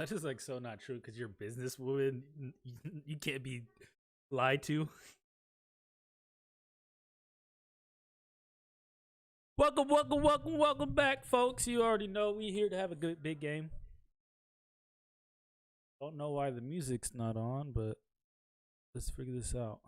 That is like so not true because you're a businesswoman. You can't be lied to. Welcome back, folks. You already know we here to have a good big game. Don't know why the music's not on, but let's figure this out.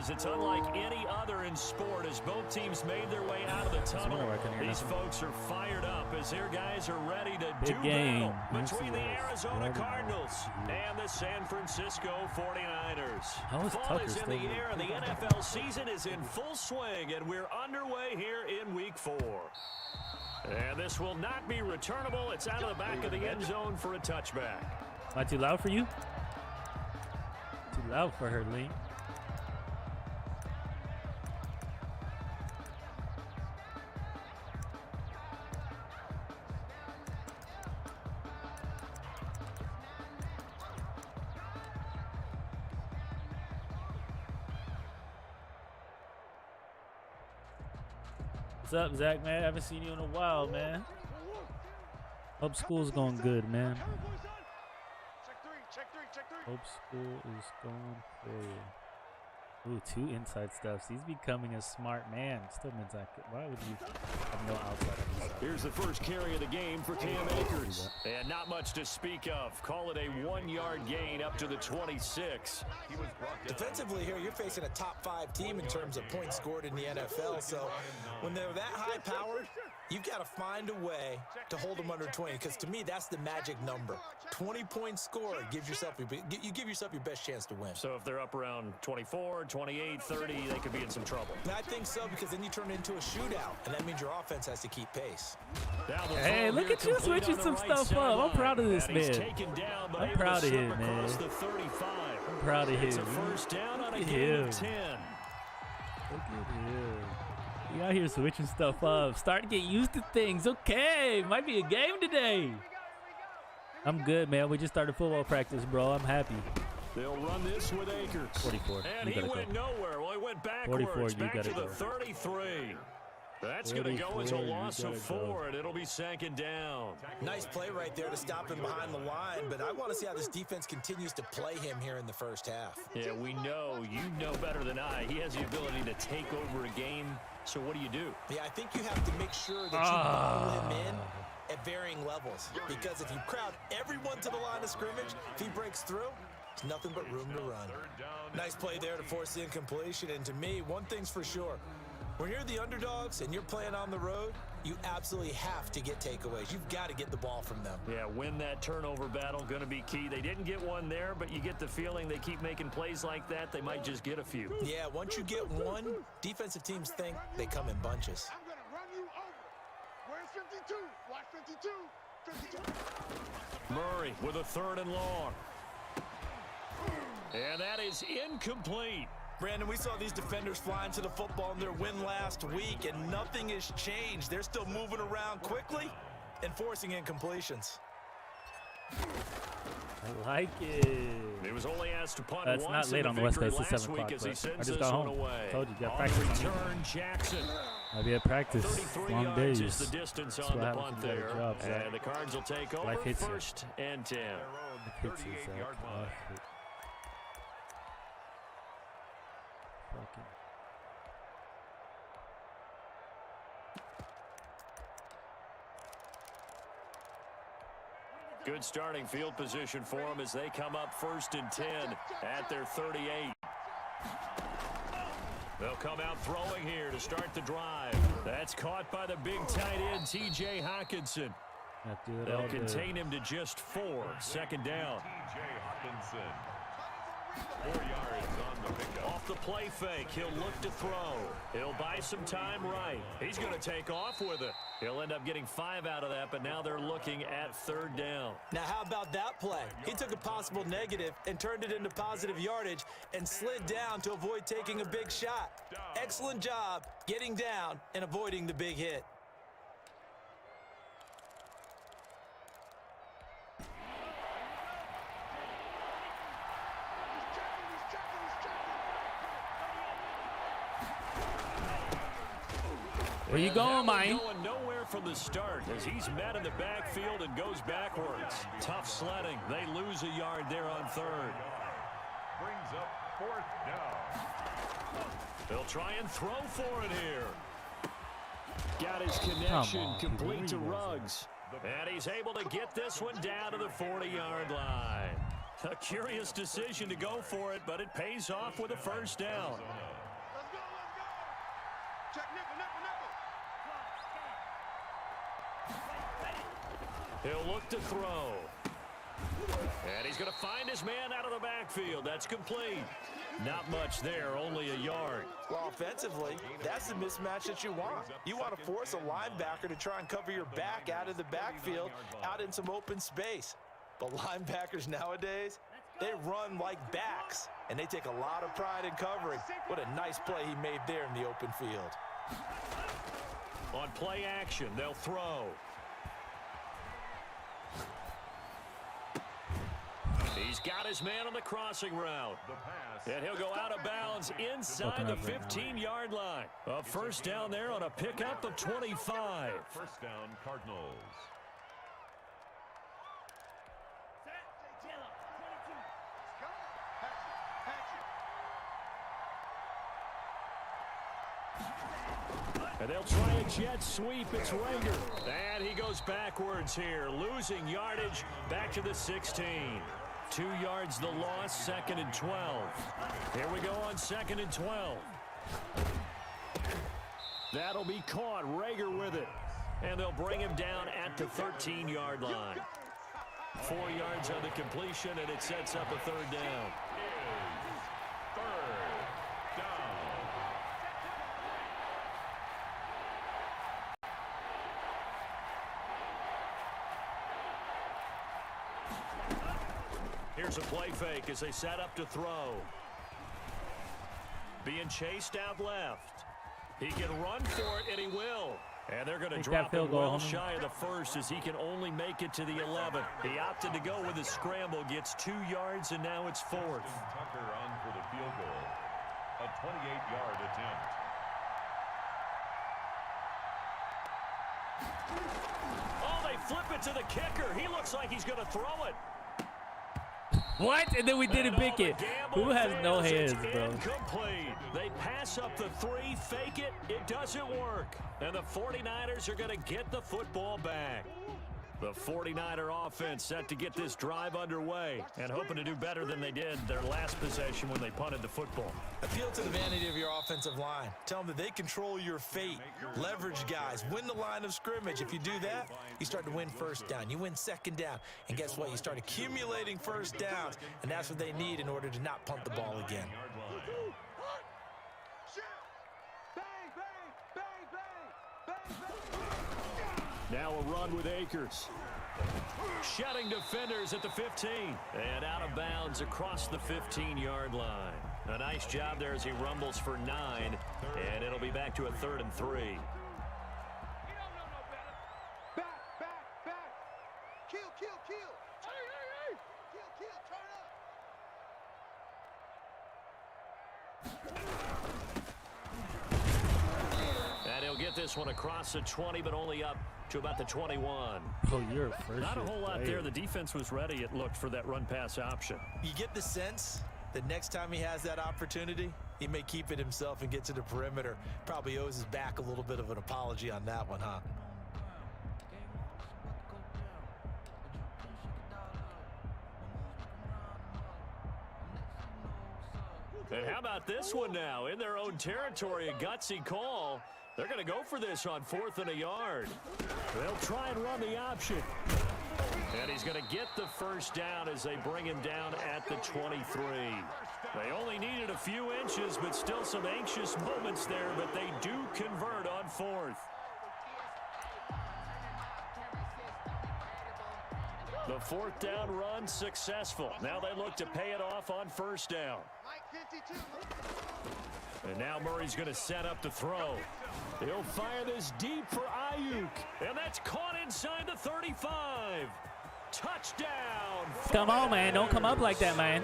It's unlike any other in sport as both teams made their way out of the tunnel. These folks are fired up as their guys are ready to do battle between the Arizona Cardinals and the San Francisco 49ers. Fall is in the air and the NFL season is in full swing, and we're underway here in week 4. And this will not be returnable. It's out of the back of the end zone for a touchback. Am I too loud for you? Too loud for her, Link. What's up, Zach, man? I haven't seen you in a while, man. Hope school's going good, man. Hope school is going for you. Ooh, 2 inside stuffs. He's becoming a smart man. Still inside. Why would you have no outside? Here's the first carry of the game for Cam Akers. And not much to speak of. Call it a 1-yard gain up to the 26. Defensively here, you're facing a top 5 team in terms of points scored in the NFL. So when they're that high powered, you've got to find a way to hold them under 20. Because to me, that's the magic number. 20 points scored gives yourself you give yourself your best chance to win. So if they're up around 24, 28, 30, they could be in some trouble. And I think so, because then you turn it into a shootout, and that means your offense has to keep pace. Hey, look at you switching some stuff up. I'm proud of this man. I'm proud of him, man. I'm proud of him. It's a first down on a gain of 10. Look at him. You out here switching stuff up. Starting to get used to things. Okay, might be a game today. I'm good, man. We just started football practice, bro. I'm happy. They'll run this with Akers. 44. And he went nowhere. Well, he went backwards. 44, back to the 33. That's going to go as a loss of 4, and it'll be 2nd down. Nice play right there to stop him behind the line, but I want to see how this defense continues to play him here in the first half. Yeah, we know. You know better than I. He has the ability to take over a game, so what do you do? Yeah, I think you have to make sure that you pull him in at varying levels, because if you crowd everyone to the line of scrimmage, if he breaks through, there's nothing but room to run. Nice play there to force the incompletion, and to me, one thing's for sure. When you're the underdogs and you're playing on the road, you absolutely have to get takeaways. You've got to get the ball from them. Yeah, win that turnover battle, going to be key. They didn't get one there, but you get the feeling they keep making plays like that, they might just get a few. Yeah, once you get one, defensive teams think they come in bunches. I'm going to run you over. Where's 52? Watch 52. 52. Murray with a 3rd and long. And that is incomplete. Brandon, we saw these defenders flying to the football in their win last week, and nothing has changed. They're still moving around quickly and forcing incompletions. I like it. He was only asked to punt It's once not late in on the the West victory Coast. It's 7 last o'clock. week as he sends I just this got one home. away. Told you, got On practice. return, Jackson. I'll be at practice. 33 Long yards days. is the distance That's on what the happens punt when you there. got a job, Zach. And the Cards will take over Life hits you. 1st and 10. Life hits you, Zach. Life hits. Fucking. Good starting field position for them as they come up 1st and 10 at their 38. They'll come out throwing here to start the drive. That's caught by the big tight end, T.J. Hawkinson. They'll contain him to just 4. 2nd down. T.J. Hawkinson. 4 yards on the pickup. Off the play fake, he'll look to throw. He'll buy some time right. He's going to take off with it. He'll end up getting 5 out of that, but now they're looking at 3rd down. Now, how about that play? He took a possible negative and turned it into positive yardage and slid down to avoid taking a big shot. Excellent job getting down and avoiding the big hit. Where you going, man? Going nowhere from the start as he's met in the backfield and goes backwards. Tough sledding. They lose a yard there on third. Brings up fourth down. They'll try and throw for it here. Got his connection complete to Ruggs. And he's able to get this one down to the 40-yard line. A curious decision to go for it, but it pays off with a first down. Let's go. Check nickel. He'll look to throw. And he's going to find his man out of the backfield. That's complete. Not much there, only a yard. Well, offensively, that's the mismatch that you want. You want to force a linebacker to try and cover your back out of the backfield, out in some open space. But linebackers nowadays, they run like backs, and they take a lot of pride in covering. What a nice play he made there in the open field. On play action, they'll throw. He's got his man on the crossing route. And he'll go out of bounds inside the 15-yard line. A first down there on a pickup of 25. First down, Cardinals. And they'll try a jet sweep. It's Rager. And he goes backwards here, losing yardage back to the 16. 2 yards the loss, 2nd and 12. Here we go on 2nd and 12. That'll be caught. Rager with it. And they'll bring him down at the 13-yard line. 4 yards on the completion, and it sets up a third down. Here's a play fake as they set up to throw. Being chased out left. He can run for it, and he will. And they're going to drop him well shy of the first as he can only make it to the 11. He opted to go with a scramble, gets 2 yards, and now it's 4th. Tucker on for the field goal. A 28-yard attempt. Oh, they flip it to the kicker. He looks like he's going to throw it. What? And then we didn't pick it. Who has no hands, bro? Incomplete. They pass up the 3, fake it. It doesn't work. And the 49ers are going to get the football back. The 49er offense set to get this drive underway and hoping to do better than they did their last possession when they punted the football. Appeal to the vanity of your offensive line. Tell them that they control your fate. Leverage guys. Win the line of scrimmage. If you do that, you start to win first down. You win second down. And guess what? You start accumulating first downs. And that's what they need in order to not punt the ball again. Now a run with Akers. Shedding defenders at the 15. And out of bounds across the 15-yard line. A nice job there as he rumbles for 9. And it'll be back to a 3rd and 3. Back. Kill. Hey. Kill, turn up. And he'll get this one across the 20, but only up to about the 21. Oh, you're first. Not a whole lot there. The defense was ready, it looked, for that run-pass option. You get the sense that next time he has that opportunity, he may keep it himself and get to the perimeter. Probably owes his back a little bit of an apology on that one, huh? And how about this one now? In their own territory, a gutsy call. They're going to go for this on 4th and a yard. They'll try and run the option. And he's going to get the first down as they bring him down at the 23. They only needed a few inches, but still some anxious moments there, but they do convert on 4th. The 4th down run successful. Now they look to pay it off on 1st down. And now Murray's going to set up to throw. He'll fire this deep for Ayuk. And that's caught inside the 35. Touchdown. Come on, man. Don't come up like that, man.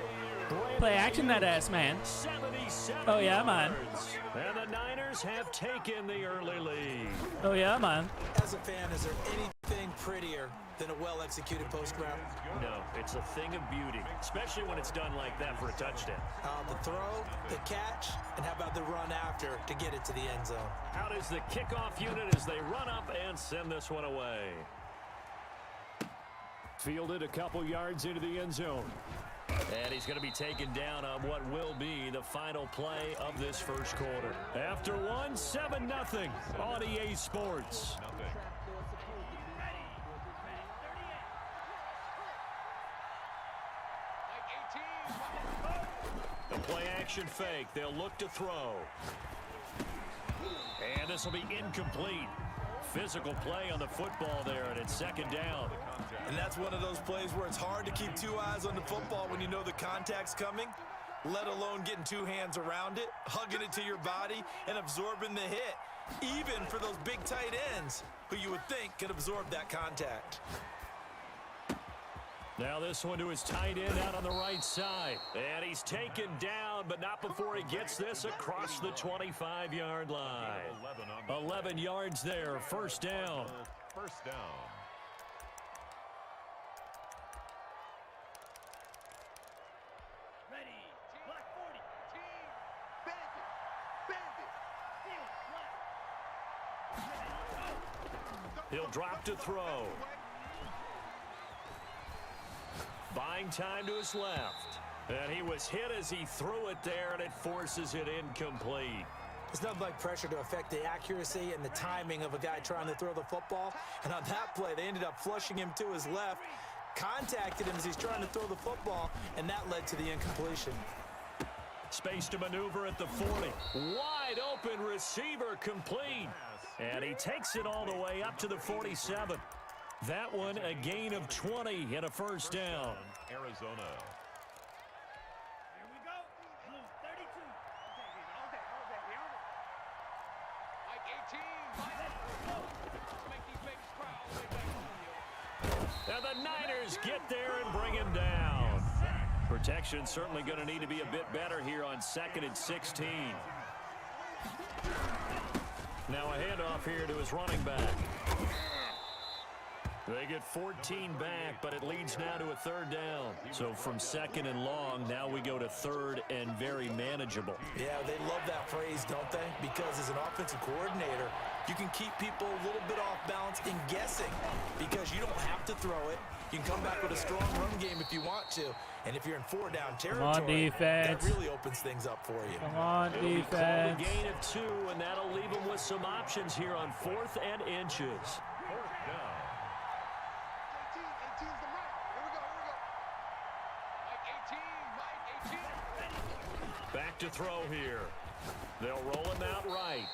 Play action that ass, man. 77 Oh, yeah, man. yards. And the Niners have taken the early lead. Oh, yeah, man. As a fan, is there anything prettier than a well-executed post route? No, it's a thing of beauty, especially when it's done like that for a touchdown. The throw, the catch, and how about the run after to get it to the end zone? Out is the kickoff unit as they run up and send this one away. Fielded a couple yards into the end zone. And he's going to be taken down on what will be the final play of this first quarter. After one, 7-0 on EA Sports. The play action fake. They'll look to throw. And this will be incomplete. Physical play on the football there, and it's second down. And that's one of those plays where it's hard to keep two eyes on the football when you know the contact's coming, let alone getting two hands around it, hugging it to your body, and absorbing the hit, even for those big tight ends who you would think could absorb that contact. Now this one to his tight end out on the right side. And he's taken down, but not before he gets this across the 25-yard line. 11 yards there, first down. First down. He'll drop to throw. Buying time to his left. And he was hit as he threw it there, and it forces it incomplete. There's nothing like pressure to affect the accuracy and the timing of a guy trying to throw the football. And on that play, they ended up flushing him to his left, contacted him as he's trying to throw the football, and that led to the incompletion. Space to maneuver at the 40. Wide open receiver complete. And he takes it all the way up to the 47. That one a gain of 20 and a first down. Arizona. Here we go. Blue 32. Mike 18. Make these babies cry all the way back home, yo. And the Niners get there and bring him down. Protection certainly going to need to be a bit better here on 2nd and 16. Now a handoff here to his running back. They get 14 back, but it leads now to a third down. So from 2nd and long, now we go to 3rd and very manageable. Yeah, they love that phrase, don't they? Because as an offensive coordinator, you can keep people a little bit off balance in guessing because you don't have to throw it. You can come back with a strong run game if you want to. And if you're in 4-down territory, that really opens things up for you. Come on, defense. A gain of 2, and that'll leave them with some options here on 4th and inches. 4th down. 18's the right. Here we go. Mike 18. Back to throw here. They'll roll him out right.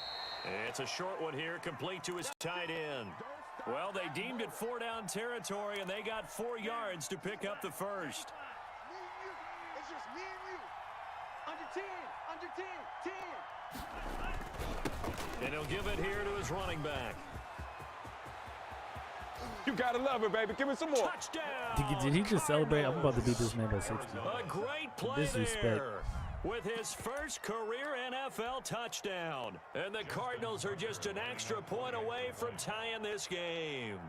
It's a short one here, complete to his tight end. Well, they deemed it 4-down territory, and they got 4 yards to pick up the first. Me and you. It's just me and you. Under 10. And he'll give it here to his running back. You gotta love it, baby. Give me some more. Touchdown! Did he just celebrate? I'm about to beat this man by 60. A great play Disrespect. there with his first career NFL touchdown. And the Cardinals are just an extra point away from tying this game.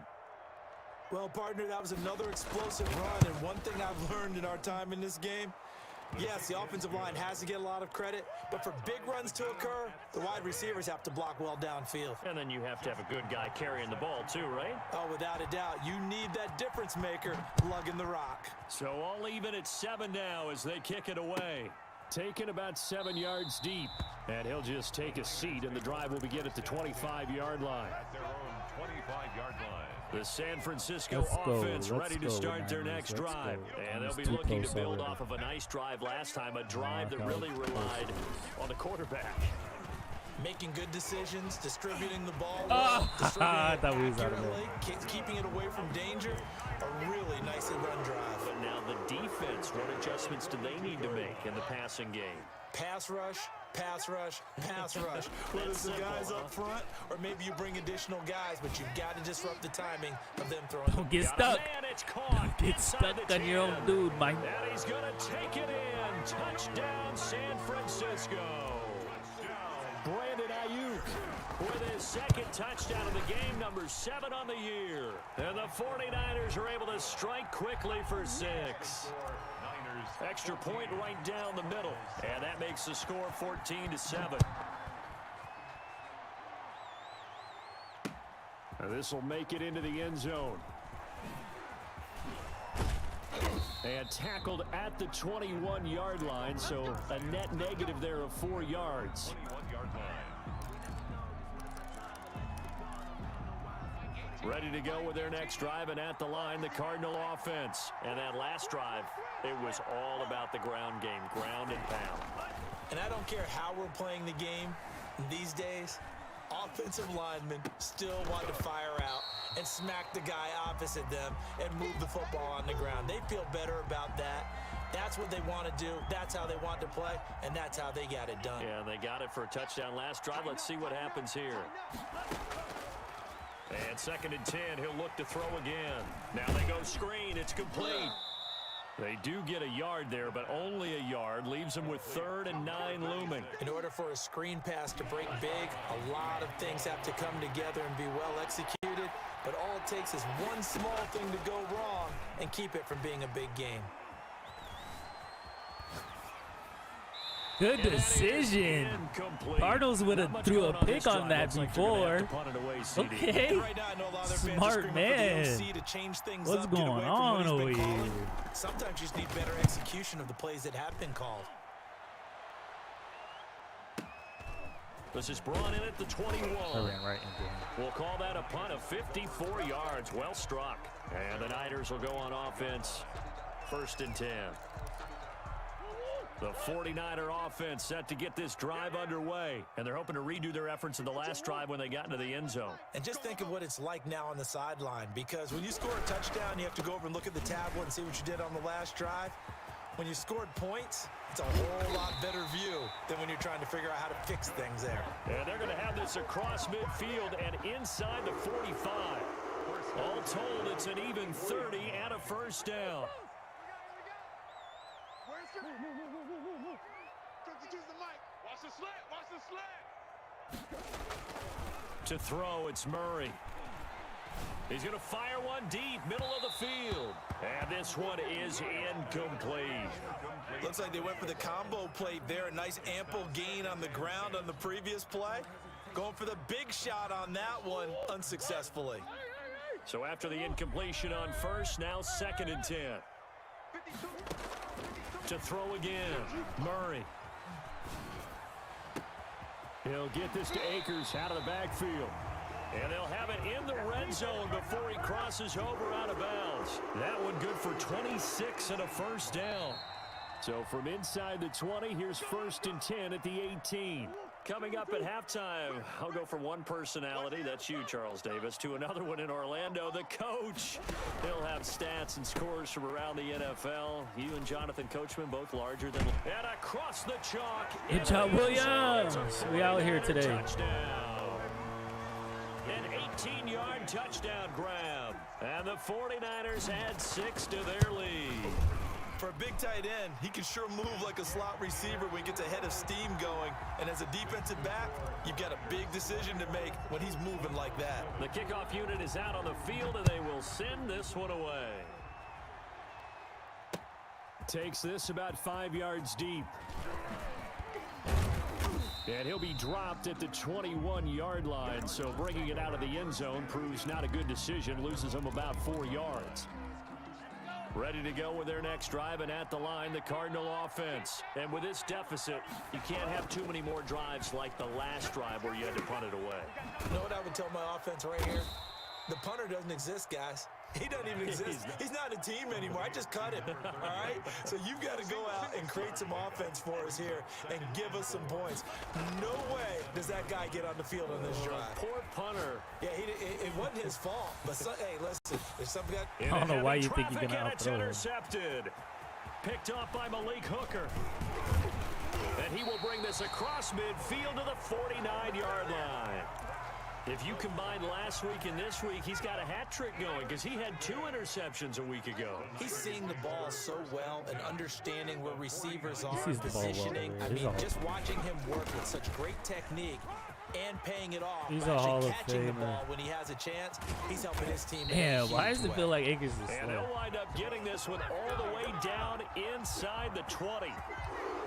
Well, partner, that was another explosive run, and one thing I've learned in our time in this game, yes, the offensive line has to get a lot of credit, but for big runs to occur, the wide receivers have to block well downfield. And then you have to have a good guy carrying the ball too, right? Oh, without a doubt, you need that difference maker lugging the rock. So all even at 7 now as they kick it away. Taken about 7 yards deep. And he'll just take a seat, and the drive will begin at the 25-yard line. At their own 25-yard line. The San Francisco offense ready to start their next drive. And they'll be looking to build off of a nice drive last time, a drive that really relied on the quarterback. Making good decisions, distributing the ball well, I thought we was out of accurately, keeping it away from danger, a really nicely run drive. But now the defense, what adjustments do they need to make in the passing game? Pass rush, pass rush, pass rush. Whether it's the guys up front or maybe you bring additional guys, but you've got to disrupt the timing of them throwing. Don't get stuck. Don't get stuck on your own dude, Mike. And he's going to take it in. Touchdown, San Francisco. Brandon Ayuk with his second touchdown of the game, number 7 on the year. And the 49ers are able to strike quickly for 6. Extra point right down the middle. And that makes the score 14-7. This will make it into the end zone. And tackled at the 21-yard line, so a net negative there of 4 yards. 21-yard line. Ready to go with their next drive, and at the line, the Cardinal offense. And that last drive, it was all about the ground game, ground and pound. And I don't care how we're playing the game these days, offensive linemen still want to fire out and smack the guy opposite them and move the football on the ground. They feel better about that. That's what they want to do. That's how they want to play, and that's how they got it done. Yeah, they got it for a touchdown last drive. Let's see what happens here. And 2nd and 10, he'll look to throw again. Now they go screen. It's complete. They do get a yard there, but only a yard. Leaves them with 3rd and 9 looming. In order for a screen pass to break big, a lot of things have to come together and be well executed. But all it takes is one small thing to go wrong and keep it from being a big game. Good decision. Cardinals would have threw a pick on that before. Okay. Smart man. What's going on over here? Sometimes you just need better execution of the plays that have been called. This is brought in at the 21. I ran right into him. We'll call that a punt of 54 yards. Well struck. And the Niners will go on offense. 1st and 10. The 49er offense set to get this drive underway. And they're hoping to redo their efforts in the last drive when they got into the end zone. And just think of what it's like now on the sideline. Because when you score a touchdown, you have to go over and look at the tablet and see what you did on the last drive. When you scored points, it's a whole lot better view than when you're trying to figure out how to fix things there. And they're going to have this across midfield and inside the 45. All told, it's an even 30 and a 1st down. 52's the mic. Watch the slant. Watch the slant. To throw, it's Murray. He's going to fire one deep, middle of the field. And this one is incomplete. Looks like they went for the combo plate there. A nice ample gain on the ground on the previous play. Going for the big shot on that one unsuccessfully. So after the incompletion on 1st, now 2nd and 10. To throw again, Murray. He'll get this to Akers out of the backfield. And they'll have it in the red zone before he crosses over out of bounds. That one good for 26 and a 1st down. So from inside the 20, here's 1st and 10 at the 18. Coming up at halftime, I'll go from one personality, that's you, Charles Davis, to another one in Orlando, the coach. He'll have stats and scores from around the NFL. You and Jonathan Coachman, both larger than... And across the chalk. Good job, Williams. We out here today. Touchdown. An 18-yard touchdown grab. And the 49ers add 6 to their lead. For a big tight end, he can sure move like a slot receiver when he gets a head of steam going. And as a defensive back, you've got a big decision to make when he's moving like that. The kickoff unit is out on the field, and they will send this one away. Takes this about 5 yards deep. And he'll be dropped at the 21-yard line, so bringing it out of the end zone proves not a good decision, loses him about 4 yards. Ready to go with their next drive, and at the line, the Cardinal offense. And with this deficit, you can't have too many more drives like the last drive where you had to punt it away. You know what I would tell my offense right here? The punter doesn't exist, guys. He doesn't even exist. He's not a team anymore. I just cut him, all right? So you've got to go out and create some offense for us here and give us some points. No way does that guy get on the field on this drive. Poor punter. Yeah, it wasn't his fault. But, hey, listen, if something got... I don't know why you think you're going to outthrow him. Intercepted. Picked off by Malik Hooker. And And he will bring this across midfield to the 49-yard line. If you combine last week and this week, he's got a hat trick going because he had 2 interceptions a week ago. He's seeing the ball so well and understanding where receivers are, sees the ball well. positioning. I mean, just watching him work with such great technique and paying it off. He's by a Hall actually of catching the Famer. ball when he has a chance. He's helping his team. Damn, why does it feel like Akers is And slow? they'll wind up getting this one all the way down inside the 20.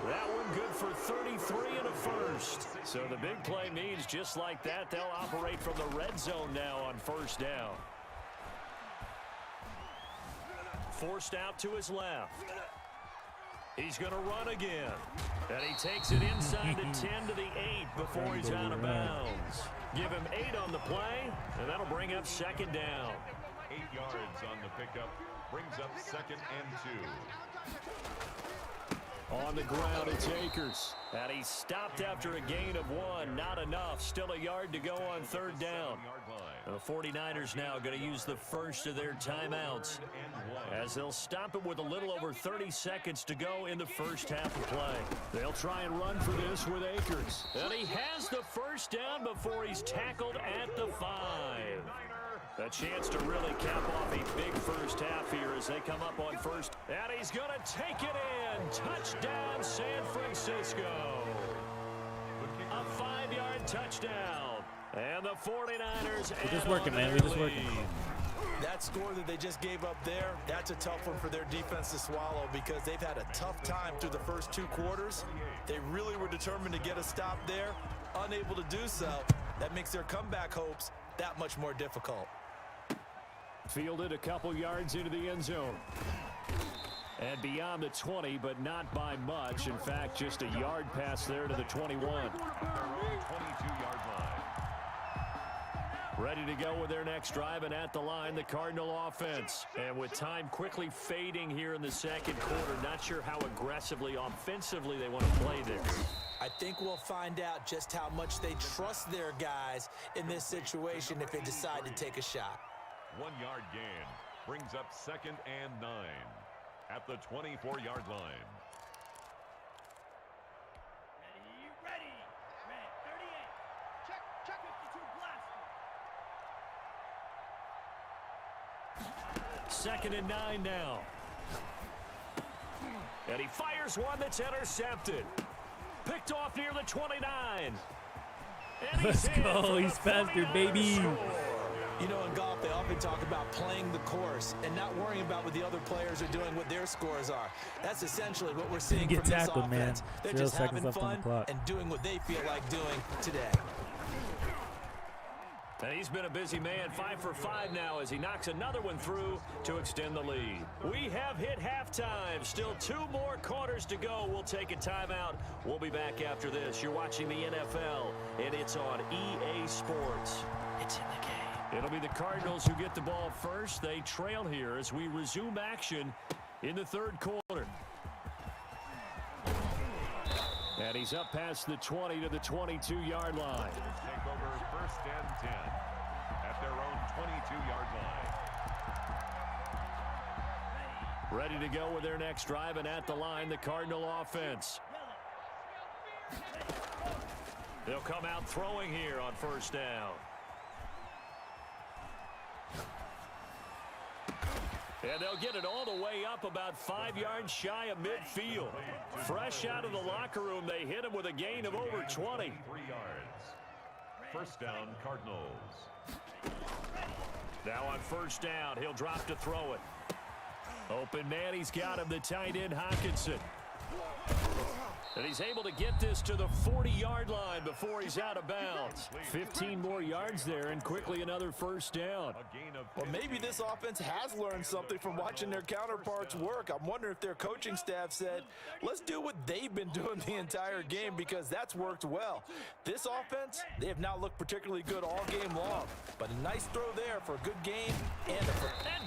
That one good for 33 and a first. So the big play means just like that, they'll operate from the red zone now on first down. Forced out to his left. He's going to run again. And he takes it inside the 10 to the 8 before he's out of bounds. Give him 8 on the play, and that'll bring up second down. 8 yards on the pickup. Brings up 2nd and 2. On the ground, it's Akers. And he stopped after a gain of 1. Not enough. Still a yard to go on third down. The 49ers now going to use the first of their timeouts as they'll stop it with a little over 30 seconds to go in the first half of play. They'll try and run for this with Akers. And he has the first down before he's tackled at the 5. A chance to really cap off a big first half here as they come up on first. And he's going to take it in. Touchdown, San Francisco. A 5-yard touchdown. And the 49ers We're just working, man. We're just working. That score that they just gave up there, that's a tough one for their defense to swallow because they've had a tough time through the first 2 quarters. They really were determined to get a stop there, unable to do so. That makes their comeback hopes that much more difficult. Fielded a couple yards into the end zone. And beyond the 20, but not by much. In fact, just a yard pass there to the 21. 22-yard line. Ready to go with their next drive, and at the line, the Cardinal offense. And with time quickly fading here in the second quarter, not sure how aggressively, offensively they want to play this. I think we'll find out just how much they trust their guys in this situation if they decide to take a shot. 1-yard gain. Brings up 2nd and 9. At the 24-yard line. Ready. Red 38. Check 52 blast. 2nd and 9 now. And he fires one that's intercepted. Picked off near the 29. And Let's go. He's faster, baby. You know, in golf, they often talk about playing the course and not worrying about what the other players are doing, what their scores are. That's essentially what we're seeing from this offense. They're just having fun and doing what they feel like doing today. And he's been a busy man, 5 for 5 now as he knocks another one through to extend the lead. We have hit halftime. Still 2 more quarters to go. We'll take a timeout. We'll be back after this. You're watching the NFL, and it's on EA Sports. It's in the game. It'll be the Cardinals who get the ball first. They trail here as we resume action in the third quarter. And he's up past the 20 to the 22-yard line. Take over 1st and 10 at their own 22-yard line. Ready to go with their next drive, and at the line, the Cardinal offense. They'll come out throwing here on first down. And they'll get it all the way up about 5 yards shy of midfield. Fresh out of the locker room, they hit him with a gain of over 20. 3 yards. First down, Cardinals. Now on first down, he'll drop to throw it. Open man, he's got him, the tight end Hockenson. And he's able to get this to the 40-yard line before he's out of bounds. 15 more yards there, and quickly another first down. Well, maybe this offense has learned something from watching their counterparts work. I'm wondering if their coaching staff said, let's do what they've been doing the entire game because that's worked well. This offense, they have not looked particularly good all game long. But a nice throw there for a good game. And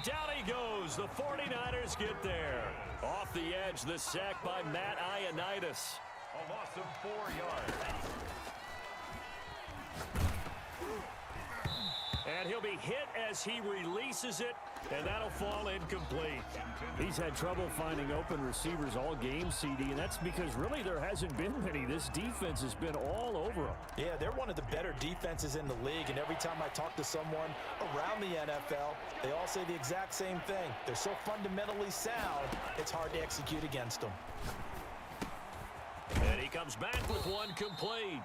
down he goes. The 49ers get there. Off the edge, the sack by Matt Ioannidis. A loss of 4 yards. And he'll be hit as he releases it And that'll fall incomplete. He's had trouble finding open receivers all game, CD, and that's because really there hasn't been many. This defense has been all over them. Yeah, they're one of the better defenses in the league, and every time I talk to someone around the NFL, they all say the exact same thing. They're so fundamentally sound, it's hard to execute against them. And he comes back with one complete.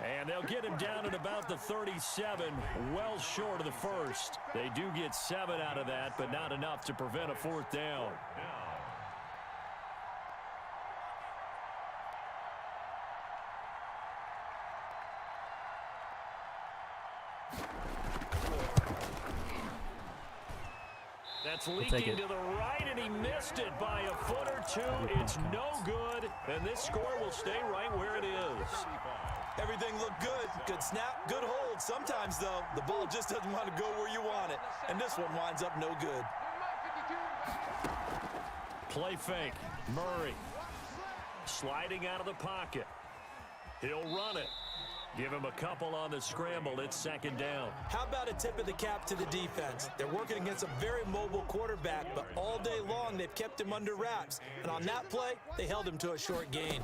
And they'll get him down at about the 37, well short of the first. They do get 7 out of that, but not enough to prevent a fourth down. That's leaking to the right, and he missed it by a foot or two. It's no good, and this score will stay right where it is. Everything looked good. Good snap, good hold. Sometimes, though, the ball just doesn't want to go where you want it. And this one winds up no good. Play fake. Murray sliding out of the pocket. He'll run it. Give him a couple on the scramble. It's second down. How about a tip of the cap to the defense? They're working against a very mobile quarterback, but all day long they've kept him under wraps. And on that play, they held him to a short gain.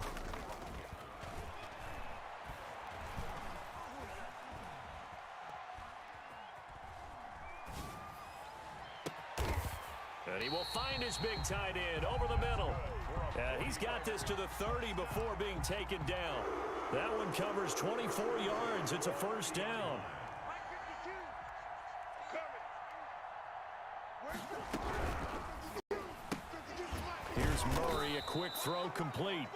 And he will find his big tight end over the middle. He's got this to the 30 before being taken down. That one covers 24 yards. It's a first down. Here's Murray, a quick throw complete.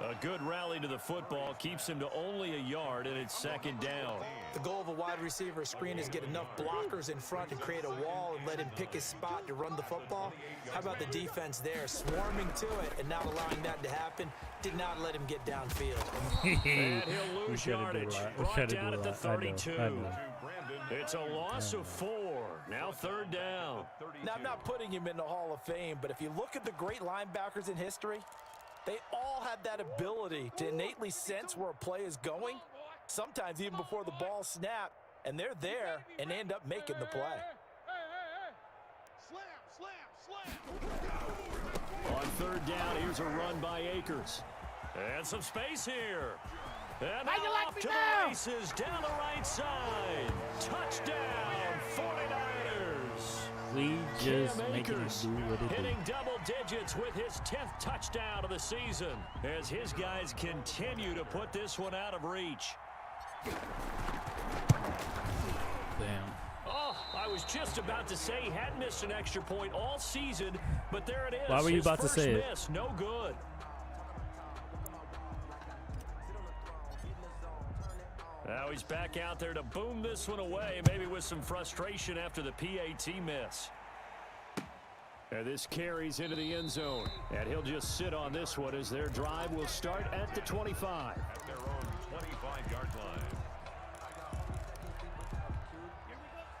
A good rally to the football keeps him to only a yard, and it's second down. The goal of a wide receiver screen is get enough blockers in front to create a wall and let him pick his spot to run the football. How about the defense there, swarming to it and not allowing that to happen? Did not let him get downfield. And he'll lose yardage. Brought down at the 32. It's a loss of 4. Now third down. Now, I'm not putting him in the Hall of Fame, but if you look at the great linebackers in history, they all have that ability to innately sense where a play is going, sometimes even before the ball snapped, and they're there and end up making the play. On third down, here's a run by Akers. And some space here. And off to the races down the right side. Touchdown, 49ers. We just making it do what it hitting double digits with his 10th touchdown of the season as his guys continue to put this one out of reach. Damn. Oh, I was just about to say he hadn't missed an extra point all season, but there it is. Why were you about to say it? Miss, no good. Now he's back out there to boom this one away, maybe with some frustration after the PAT miss. And this carries into the end zone, and he'll just sit on this one as their drive will start at the 25. At their own 25-yard line.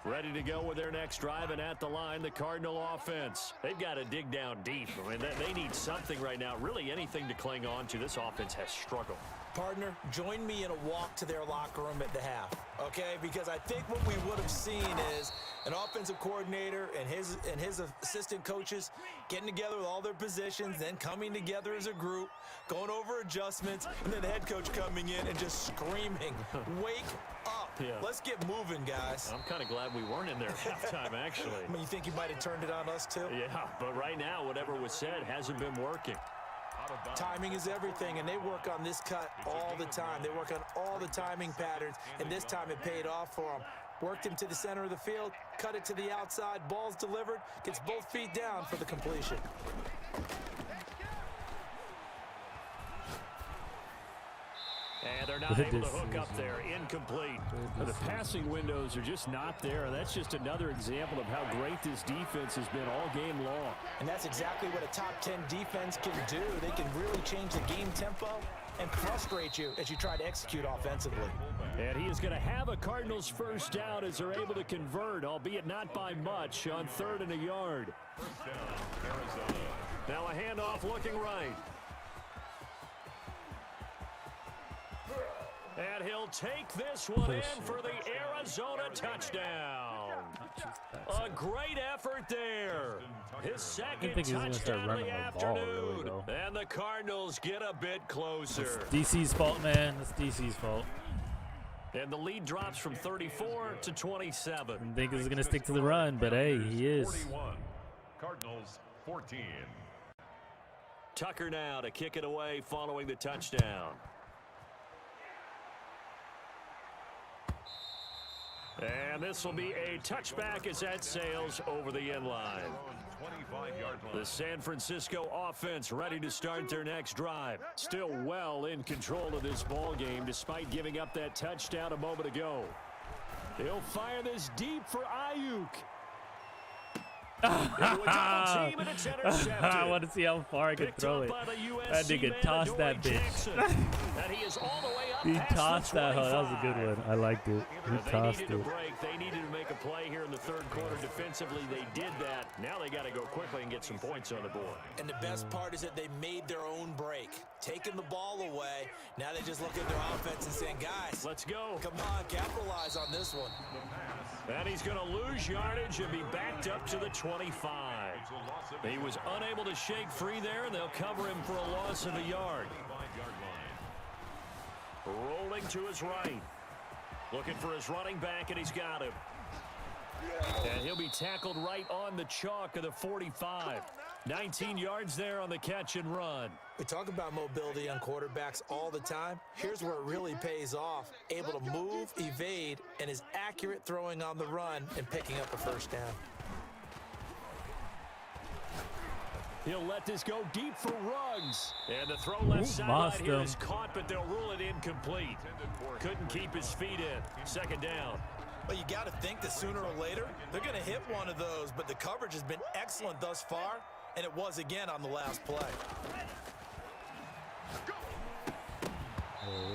Ready to go with their next drive, and at the line, the Cardinal offense. They've got to dig down deep. I mean, they need something right now, really anything to cling on to. This offense has struggled. Partner, join me in a walk to their locker room at the half, okay? Because I think what we would have seen is an offensive coordinator and his assistant coaches getting together with all their positions, then coming together as a group, going over adjustments, and then the head coach coming in and just screaming, wake up. Yeah. Let's get moving, guys. I'm kind of glad we weren't in there at halftime, actually. I mean, you think you might have turned it on us, too? Yeah, but right now, whatever was said hasn't been working. Timing is everything, and they work on this cut all the time. They work on all the timing patterns, and this time it paid off for them. Worked him to the center of the field, cut it to the outside, ball's delivered, gets both feet down for the completion. And they're not able to hook up there. Incomplete. The passing windows are just not there. That's just another example of how great this defense has been all game long. And that's exactly what a top 10 defense can do. They can really change the game tempo and frustrate you as you try to execute offensively. And he is going to have a Cardinals first down as they're able to convert, albeit not by much, on 3rd and a yard. First down, Arizona. Now a handoff looking right. And he'll take this one in for the Arizona touchdown. A great effort there. His second think he's gonna start touchdown of running the the ball, afternoon. really, though. And the Cardinals get a bit closer. It's DC's fault, man. It's DC's fault. And the lead drops from 34 to 27. I didn't think he was going to stick to the run, but hey, he is. 41. Cardinals 14. Tucker now to kick it away following the touchdown. And this will be a touchback as that sails over the end line. The San Francisco offense ready to start their next drive. Still well in control of this ball game despite giving up that touchdown a moment ago. He'll fire this deep for Ayuk. I want to see how far I can throw it. That nigga tossed that bitch. He tossed that. Oh, that was a good one. I liked it. He tossed it. They needed to make a play here in the third quarter defensively. They did that. Now they got to go quickly and get some points on the board. And the best part is that they made their own break. Taking the ball away. Now they just look at their offense and saying, guys, let's go. Come on, capitalize on this one. And he's going to lose yardage and be backed up to the 25. He was unable to shake free there, and they'll cover him for a loss of a yard. Rolling to his right. Looking for his running back, and he's got him. And he'll be tackled right on the chalk of the 45. 19 yards there on the catch and run. We talk about mobility on quarterbacks all the time. Here's where it really pays off. Able to move, evade, and is accurate throwing on the run and picking up a first down. He'll let this go deep for Ruggs. And the throw left sideline here is caught, but they'll rule it incomplete. Couldn't keep his feet in. Second down. Well, you got to think that sooner or later, they're going to hit one of those, but the coverage has been excellent thus far, and it was again on the last play.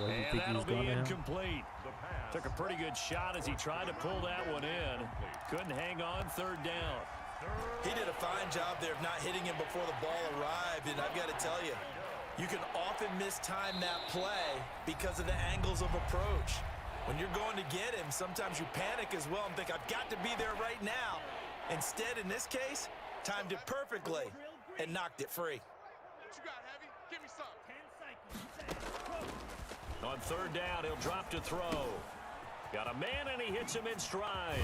And that'll be incomplete. Took a pretty good shot as he tried to pull that one in. Couldn't hang on. Third down. He did a fine job there of not hitting him before the ball arrived, and I've got to tell you, you can often mistime that play because of the angles of approach. When you're going to get him, sometimes you panic as well and think, I've got to be there right now. Instead, in this case, timed it perfectly and knocked it free. What you got, Heavy? Give me some. On third down, he'll drop to throw. Got a man, and he hits him in stride.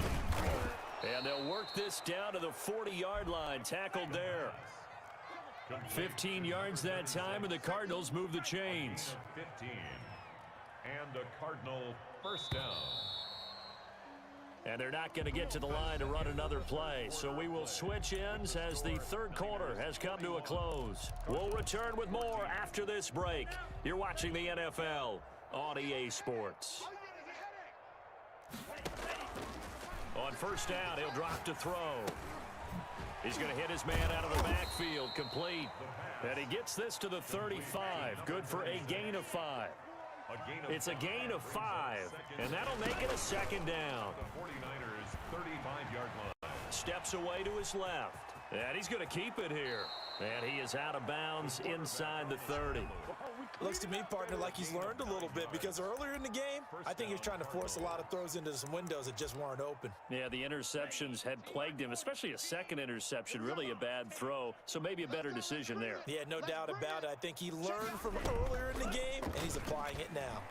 And they'll work this down to the 40-yard line. Tackled there. 15 yards that time, and the Cardinals move the chains. 15. And a Cardinal first down. And they're not going to get to the line to run another play. So we will switch ends as the third quarter has come to a close. We'll return with more after this break. You're watching the NFL on EA Sports. On first down, he'll drop to throw. He's going to hit his man out of the backfield, complete. And he gets this to the 35. Good for a gain of 5. It's a gain of 5, and that'll make it a second down. The 49ers 35-yard line. Steps away to his left. And he's going to keep it here. And he is out of bounds inside the 30. Looks to me, partner, like he's learned a little bit because earlier in the game, I think he was trying to force a lot of throws into some windows that just weren't open. Yeah, the interceptions had plagued him, especially a second interception, really a bad throw. So maybe a better decision there. Yeah, no doubt about it. I think he learned from earlier in the game, and he's applying it now.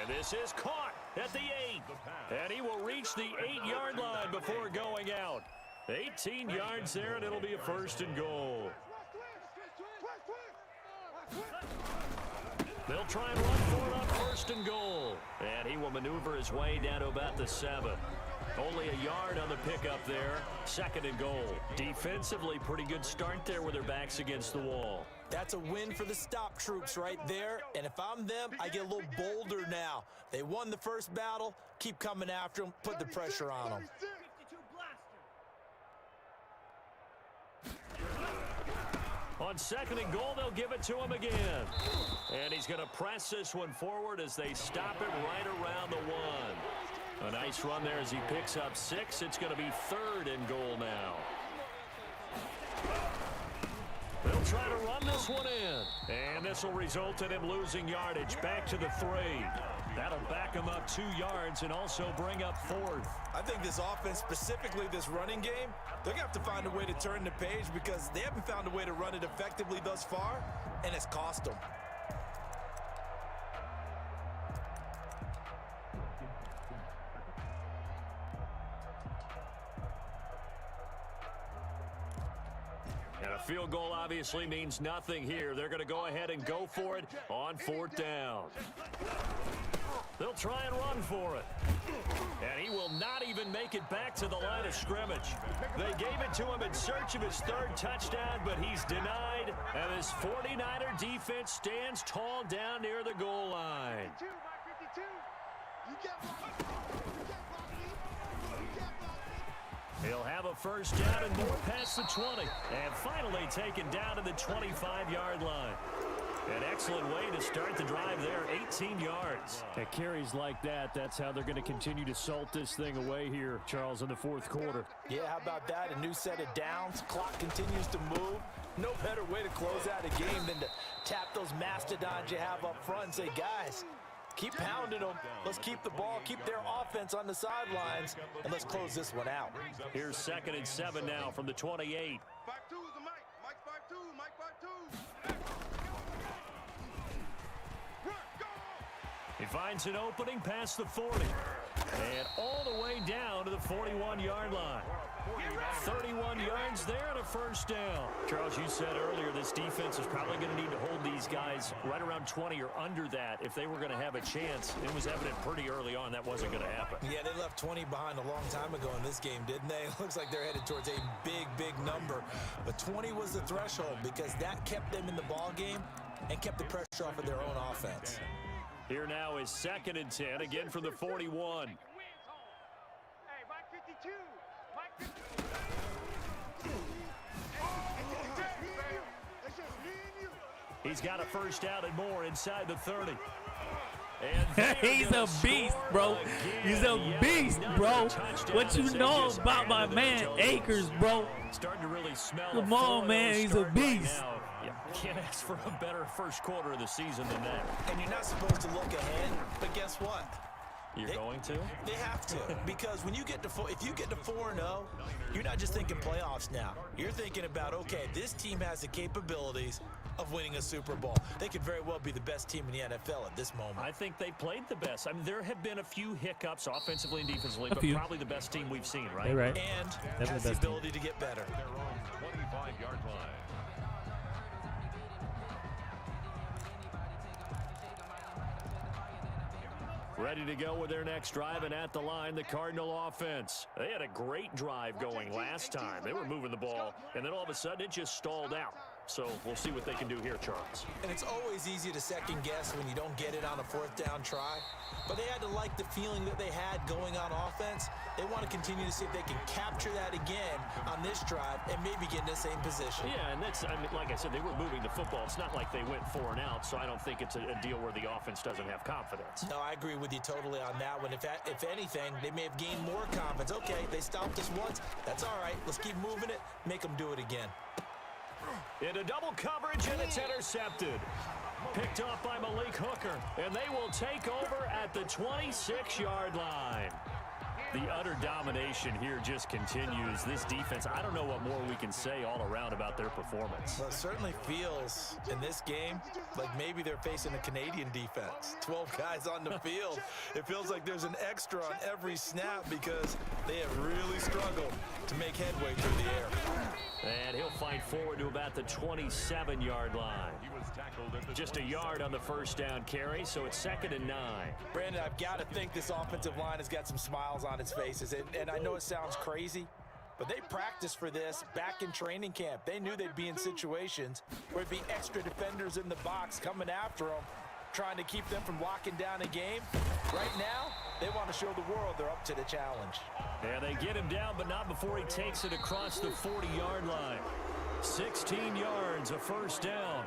And this is caught at the 8. And he will reach the 8-yard line before going out. 18 yards there, and it'll be a first and goal. They'll try and run for it on first and goal. And he will maneuver his way down to about the 7. Only a yard on the pickup there. Second and goal. Defensively, pretty good start there with their backs against the wall. That's a win for the stop troops right there. And if I'm them, I get a little bolder now. They won the first battle. Keep coming after them. Put the pressure on them. On second and goal, they'll give it to him again. And he's going to press this one forward as they stop it right around the 1. A nice run there as he picks up 6. It's going to be third and goal now. They'll They'll try to run this one in. And this will result in him losing yardage. Back to the 3. That'll back him up 2 yards and also bring up 4th. I think this offense, specifically this running game, they're going to have to find a way to turn the page because they haven't found a way to run it effectively thus far, and it's cost them. And a field goal obviously means nothing here. They're going to go ahead and go for it on 4th down. They'll try and run for it. And he will not even make it back to the line of scrimmage. They gave it to him in search of his 3rd touchdown, but he's denied. And his 49er defense stands tall down near the goal line. He'll have a first down and more past the 20. And finally taken down to the 25-yard line. An excellent way to start the drive there, 18 yards. At carries like that, that's how they're going to continue to salt this thing away here, Charles, in the 4th quarter. Yeah, how about that? A new set of downs. Clock continues to move. No better way to close out a game than to tap those mastodons you have up front and say, guys, keep pounding them. Let's keep the ball, keep their offense on the sidelines, and let's close this one out. Here's 2nd and 7 now from the 28. 5-2 is the Mike. Mike 5-2. Mike 5-2. He finds an opening past the 40. And all the way down to the 41-yard line. 31 yards there and a first down. Charles, you said earlier this defense is probably going to need to hold these guys right around 20 or under that if they were going to have a chance. It was evident pretty early on that wasn't going to happen. Yeah, they left 20 behind a long time ago in this game, didn't they? It looks like they're headed towards a big, big number. But 20 was the threshold because that kept them in the ball game and kept the pressure off of their own offense. Here now is 2nd and 10, again from the 41. Hey, Mike 52. Mike 52. It's just me and you. He's got a first down and more inside the 30. And He's a beast, bro. He's a beast, bro. What you know about my man Akers, bro? Starting to really smell. Come on, man. He's a beast. Yeah, can't ask for a better first quarter of the season than that. And you're not supposed to look ahead, but guess what? You're going to? They have to, because when you get to if you get to 4-0, you're not just thinking playoffs now. You're thinking about, okay, this team has the capabilities of winning a Super Bowl. They could very well be the best team in the NFL at this moment. I think they played the best. I mean, there have been a few hiccups offensively and defensively, A but few. probably the best team we've seen, right? You're right. And Definitely has the the best ability to get better. Their own 25-yard line. Ready to go with their next drive, and at the line, the Cardinal offense. They had a great drive going last time. They were moving the ball, and then all of a sudden it just stalled out. So we'll see what they can do here, Charles. And it's always easy to second guess when you don't get it on a 4th down try. But they had to like the feeling that they had going on offense. They want to continue to see if they can capture that again on this drive and maybe get in the same position. Yeah, and that's, I mean, like I said, they were moving the football. It's not like they went 4 and out, so I don't think it's a deal where the offense doesn't have confidence. No, I agree with you totally on that one. If anything, they may have gained more confidence. Okay, they stopped us once. That's all right. Let's keep moving it. Make them do it again. Into double coverage, and it's intercepted. Picked off by Malik Hooker, and they will take over at the 26-yard line. The utter domination here just continues. This defense, I don't know what more we can say all around about their performance. Well, it certainly feels in this game like maybe they're facing a Canadian defense. 12 guys on the field. It feels like there's an extra on every snap because they have really struggled to make headway through the air. And he'll fight forward to about the 27-yard line. Just a yard on the first down carry, so it's 2nd and 9. Brandon, I've got to think this offensive line has got some smiles on its faces. And I know it sounds crazy, but they practiced for this back in training camp. They knew they'd be in situations where there'd be extra defenders in the box coming after them, trying to keep them from locking down a game. Right now, they want to show the world they're up to the challenge. Yeah, they get him down, but not before he takes it across the 40-yard line. 16 yards, a first down.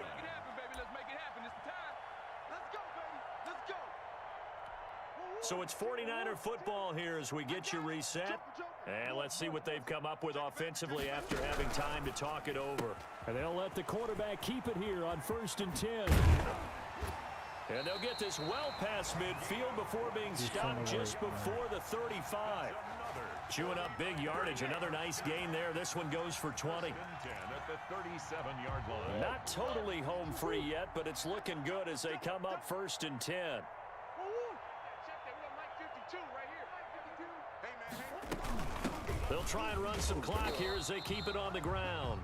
So it's 49er football here as we get you reset. And let's see what they've come up with offensively after having time to talk it over. And they'll let the quarterback keep it here on 1st and 10. And they'll get this well past midfield before being stopped just before the 35. Chewing up big yardage. Another nice gain there. This one goes for 20. At the 37-yard line. Not totally home free yet, but it's looking good as they come up 1st and 10. They'll try and run some clock here as they keep it on the ground.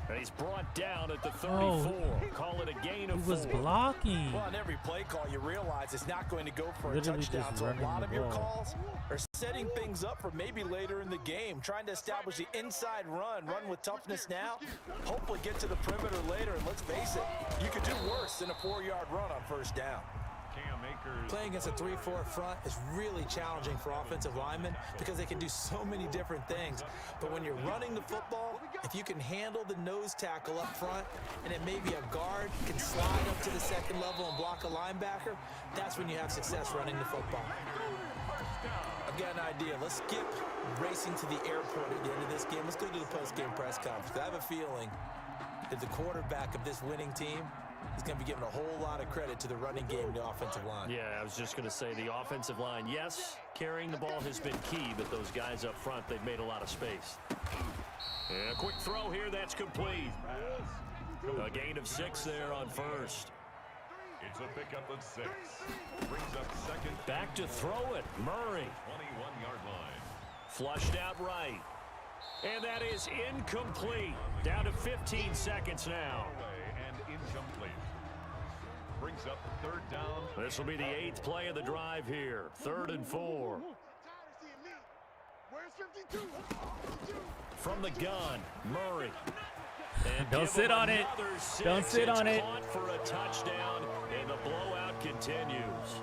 And he's brought down at the 34. Call it a gain of 4. He was blocking. Well, on every play call, you realize it's not going to go for Literally a touchdown. just So a running lot the of your ball. calls are setting things up for maybe later in the game, trying to establish the inside run with toughness now, hopefully get to the perimeter later. And let's face it, you could do worse than a 4-yard run on 1st down. Playing against a 3-4 front is really challenging for offensive linemen because they can do so many different things. But when you're running the football, if you can handle the nose tackle up front and it may be a guard can slide up to the 2nd level and block a linebacker, that's when you have success running the football. I've got an idea. Let's skip racing to the airport at the end of this game. Let's go to the post-game press conference. I have a feeling that the quarterback of this winning team is going to be given a whole lot of credit to the running game and the offensive line. Yeah, I was just going to say the offensive line, yes, carrying the ball has been key, but those guys up front, they've made a lot of space. And a quick throw here, that's complete. A gain of 6 there on 1st. It's a pickup of 6. Brings up 2nd. Back to throw it, Murray. 21-yard line. Flushed out right. And that is incomplete. Down to 15 seconds now. And incomplete. Brings up 3rd down. This will be the 8th play of the drive here. 3rd and 4. Where's 52? From the gun, Murray. And Don't give sit him on it. another 6. Don't sit on It's it. caught for a touchdown, and the blowout continues.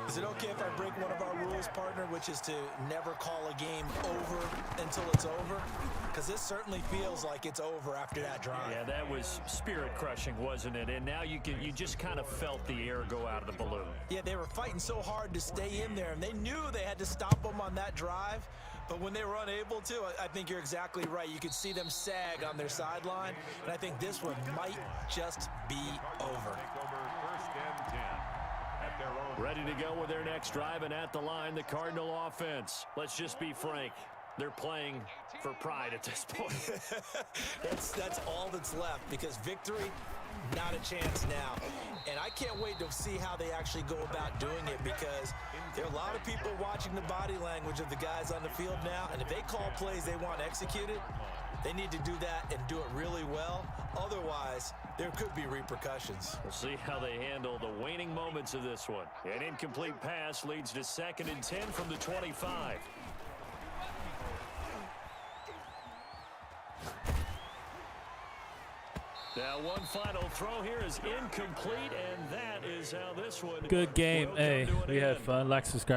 Is it okay if I break one of our rules, partner, which is to never call a game over until it's over? Because this certainly feels like it's over after that drive. Yeah, that was spirit-crushing, wasn't it? And now you just kind of felt the air go out of the balloon. Yeah, they were fighting so hard to stay in there, and they knew they had to stop them on that drive. But when they were unable to, I think you're exactly right. You could see them sag on their sideline, and I think this one might just be over. Take over 1st and 10 at their own. Ready to go with their next drive, and at the line, the Cardinal offense. Let's just be frank. They're playing for pride at this point. That's all that's left, because victory, not a chance now. And I can't wait to see how they actually go about doing it, because there are a lot of people watching the body language of the guys on the field now, and if they call plays they want executed, they need to do that and do it really well. Otherwise, there could be repercussions. We'll see how they handle the waning moments of this one. An incomplete pass leads to 2nd and 10 from the 25. Now one final throw here is incomplete, and that is how this one Good game. will come Hey, to an we had end. fun. Like, subscribe.